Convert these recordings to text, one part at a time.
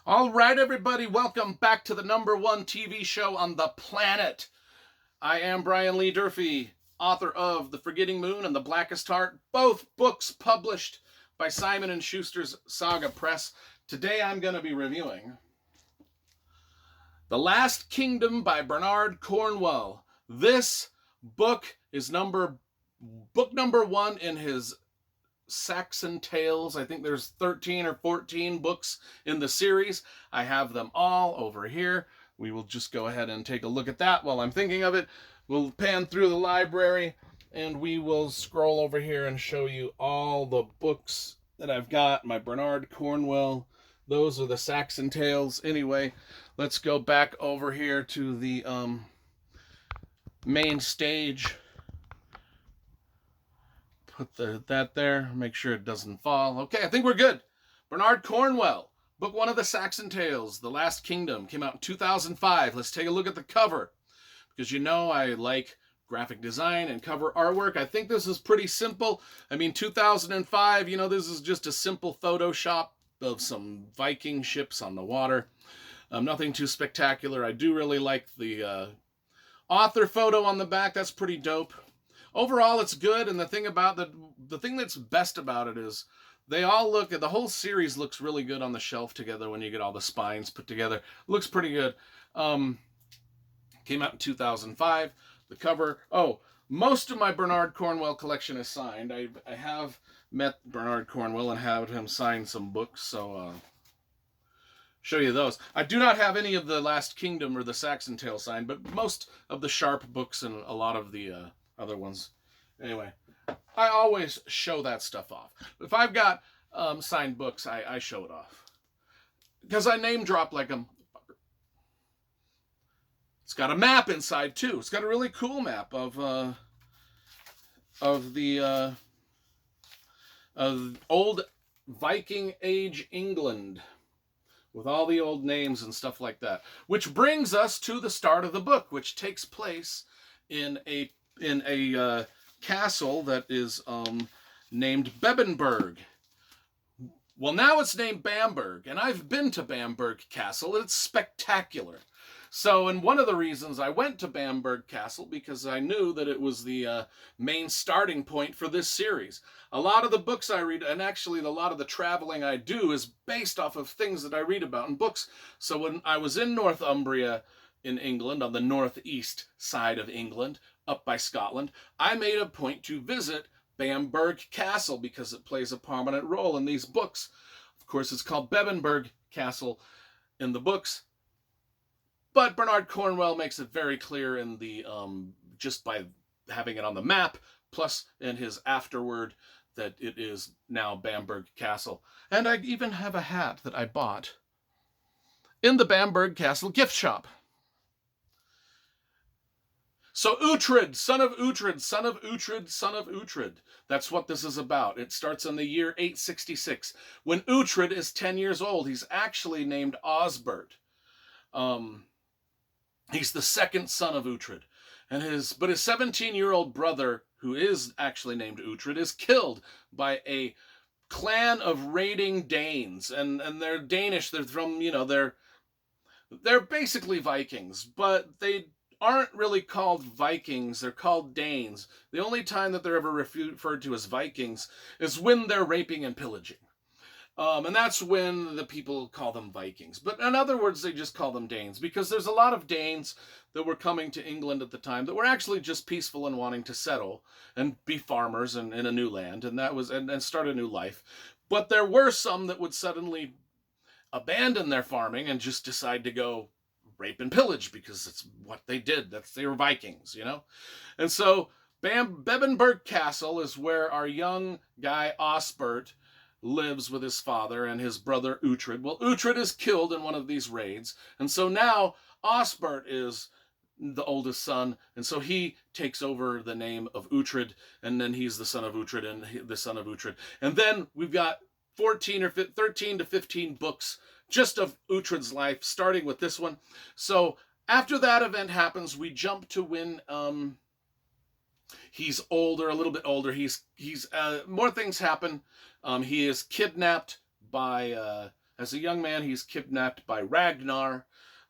All right, everybody, welcome back to the #1 TV show on the planet. I am Brian Lee Durfee, author of The Forgetting Moon and The Blackest Heart, both books published by Simon & Schuster's Saga Press. Today I'm going to be reviewing The Last Kingdom by Bernard Cornwell. This book is book number 1 in his Saxon Tales. I think there's 13 or 14 books in the series. I have them all over here. We will just go ahead and take a look at that while I'm thinking of it. We'll pan through the library and we will scroll over here and show you all the books that I've got. My Bernard Cornwell. Those are the Saxon Tales. Anyway, let's go back over here to the main stage. Put that there, make sure it doesn't fall. Okay, I think we're good. Bernard Cornwell, book 1 of the Saxon Tales, The Last Kingdom, came out in 2005. Let's take a look at the cover, because you know I like graphic design and cover artwork. I think this is pretty simple. I mean, 2005, this is just a simple Photoshop of some Viking ships on the water. Nothing too spectacular. I do really like the author photo on the back. That's pretty dope. Overall, it's good, and the thing that's best about it is they all the whole series looks really good on the shelf together when you get all the spines put together. Looks pretty good. Came out in 2005. The cover, most of my Bernard Cornwell collection is signed. I have met Bernard Cornwell and had him sign some books, so show you those. I do not have any of the Last Kingdom or the Saxon Tale signed, but most of the Sharp books and a lot of the other ones. Anyway, I always show that stuff off. If I've got signed books, I show it off. Because I name drop like a motherfucker. It's got a map inside, too. It's got a really cool map of old Viking Age England, with all the old names and stuff like that. Which brings us to the start of the book, which takes place in a castle that is named Bebbanburg. Well, now it's named Bamberg, and I've been to Bamberg Castle. It's spectacular. So, and one of the reasons I went to Bamberg Castle, because I knew that it was the main starting point for this series. A lot of the books I read, and actually a lot of the traveling I do, is based off of things that I read about in books. So when I was in Northumbria in England, on the northeast side of England, up by Scotland, I made a point to visit Bamberg Castle because it plays a prominent role in these books. Of course, it's called Bebbanburg Castle in the books, but Bernard Cornwell makes it very clear in the just by having it on the map, plus in his afterword, that it is now Bamberg Castle. And I even have a hat that I bought in the Bamberg Castle gift shop. So Uhtred, son of Uhtred, son of Uhtred, son of Uhtred. That's what this is about. It starts in the year 866. When Uhtred is 10 years old, he's actually named Osbert. He's the second son of Uhtred. But his 17-year-old brother, who is actually named Uhtred, is killed by a clan of raiding Danes. And they're Danish. They're from, they're basically Vikings, but they aren't really called Vikings. They're called Danes. The only time that they're ever referred to as Vikings is when they're raping and pillaging. And that's when the people call them Vikings. But in other words, they just call them Danes, because there's a lot of Danes that were coming to England at the time that were actually just peaceful and wanting to settle and be farmers in a new land, and start a new life. But there were some that would suddenly abandon their farming and just decide to go rape and pillage, because it's what they did. They were Vikings, And so Bebbanburg Castle is where our young guy Osbert lives with his father and his brother Uhtred. Well, Uhtred is killed in one of these raids, and so now Osbert is the oldest son, and so he takes over the name of Uhtred, and then he's the son of Uhtred and the son of Uhtred. And then we've got 13 to 15 books just of Uhtred's life, starting with this one. So after that event happens, we jump to when he's older, a little bit older. He's more things happen. He is kidnapped by As a young man, he's kidnapped by Ragnar.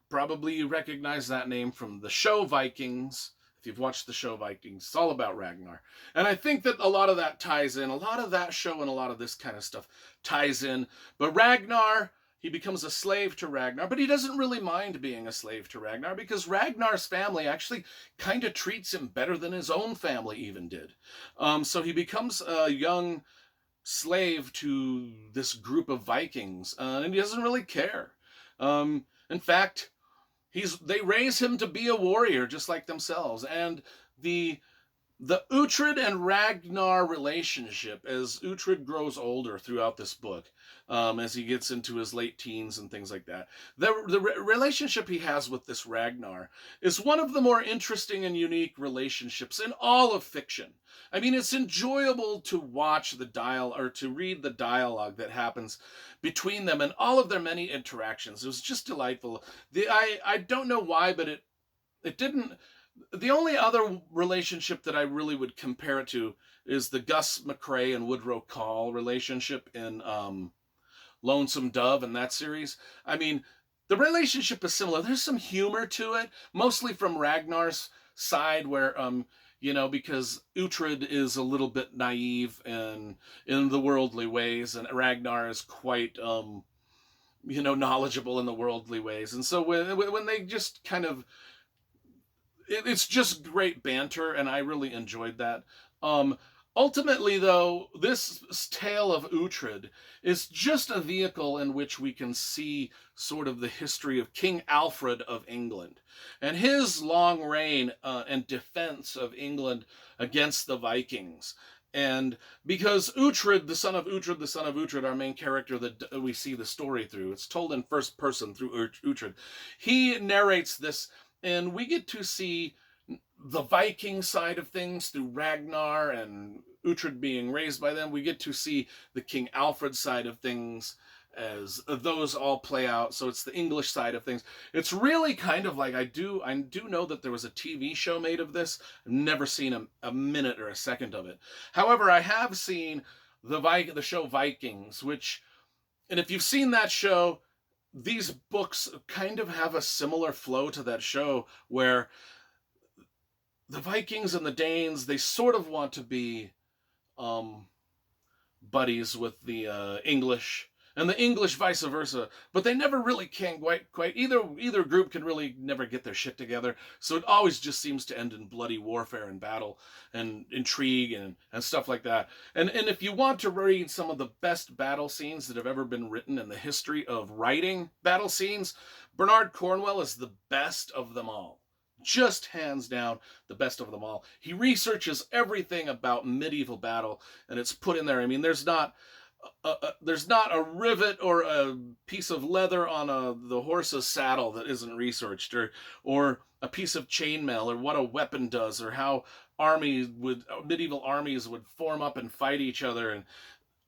Probably you recognize that name from the show Vikings. If you've watched the show Vikings, it's all about Ragnar. And I think that a lot of that ties in. A lot of that show and a lot of this kind of stuff ties in. But Ragnar, he becomes a slave to Ragnar, but he doesn't really mind being a slave to Ragnar because Ragnar's family actually kind of treats him better than his own family even did. So he becomes a young slave to this group of Vikings, and he doesn't really care. In fact, they raise him to be a warrior just like themselves. And the Uhtred and Ragnar relationship, as Uhtred grows older throughout this book, as he gets into his late teens and things like that, the relationship he has with this Ragnar is one of the more interesting and unique relationships in all of fiction. I mean, it's enjoyable to watch to read the dialogue that happens between them and all of their many interactions. It was just delightful. I don't know why, but it didn't. The only other relationship that I really would compare it to is the Gus McCrae and Woodrow Call relationship in Lonesome Dove and that series. I mean, the relationship is similar. There's some humor to it, mostly from Ragnar's side, where because Uhtred is a little bit naive and in the worldly ways, and Ragnar is quite knowledgeable in the worldly ways, and so when they just kind of it's just great banter, and I really enjoyed that. Ultimately, though, this tale of Uhtred is just a vehicle in which we can see sort of the history of King Alfred of England and his long reign and defense of England against the Vikings. And because Uhtred, the son of Uhtred, our main character that we see the story through, it's told in first person through Uhtred. He narrates this, and we get to see the Viking side of things through Ragnar and Uhtred being raised by them. We get to see the King Alfred side of things as those all play out. So it's the English side of things. It's really kind of like I do know that there was a TV show made of this. I've never seen a minute or a second of it. However, I have seen the show Vikings, and if you've seen that show, these books kind of have a similar flow to that show, where the Vikings and the Danes, they sort of want to be buddies with the English, and the English vice versa, but they never really can quite either group can really never get their shit together, so it always just seems to end in bloody warfare and battle and intrigue and stuff like that. And if you want to read some of the best battle scenes that have ever been written in the history of writing battle scenes, Bernard Cornwell is the best of them all. Just hands down the best of them all. He researches everything about medieval battle, and it's put in there. I mean, there's not a rivet or a piece of leather on the horse's saddle that isn't researched, or a piece of chainmail, or what a weapon does, or how medieval armies would form up and fight each other, and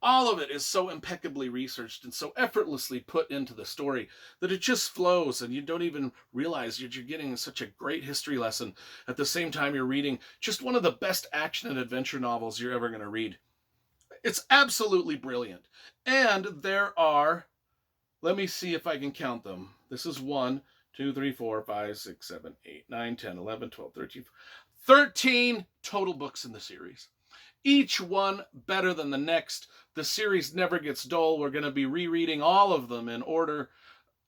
all of it is so impeccably researched and so effortlessly put into the story that it just flows, and you don't even realize you're getting such a great history lesson at the same time you're reading just one of the best action and adventure novels you're ever going to read. It's absolutely brilliant. And there are, let me see if I can count them. This is 1, 2, 3, 4, 5, 6, 7, 8, 9, 10, 11, 12, 13, 13 total books in the series. Each one better than the next. The series never gets dull. We're going to be rereading all of them in order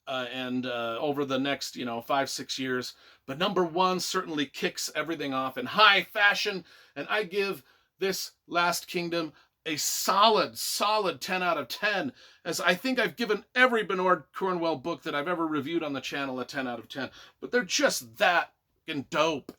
and over the next 5-6 years. But number 1 certainly kicks everything off in high fashion, and I give this Last Kingdom a solid 10 out of 10, as I think I've given every Bernard Cornwell book that I've ever reviewed on the channel a 10 out of 10. But they're just that fucking dope.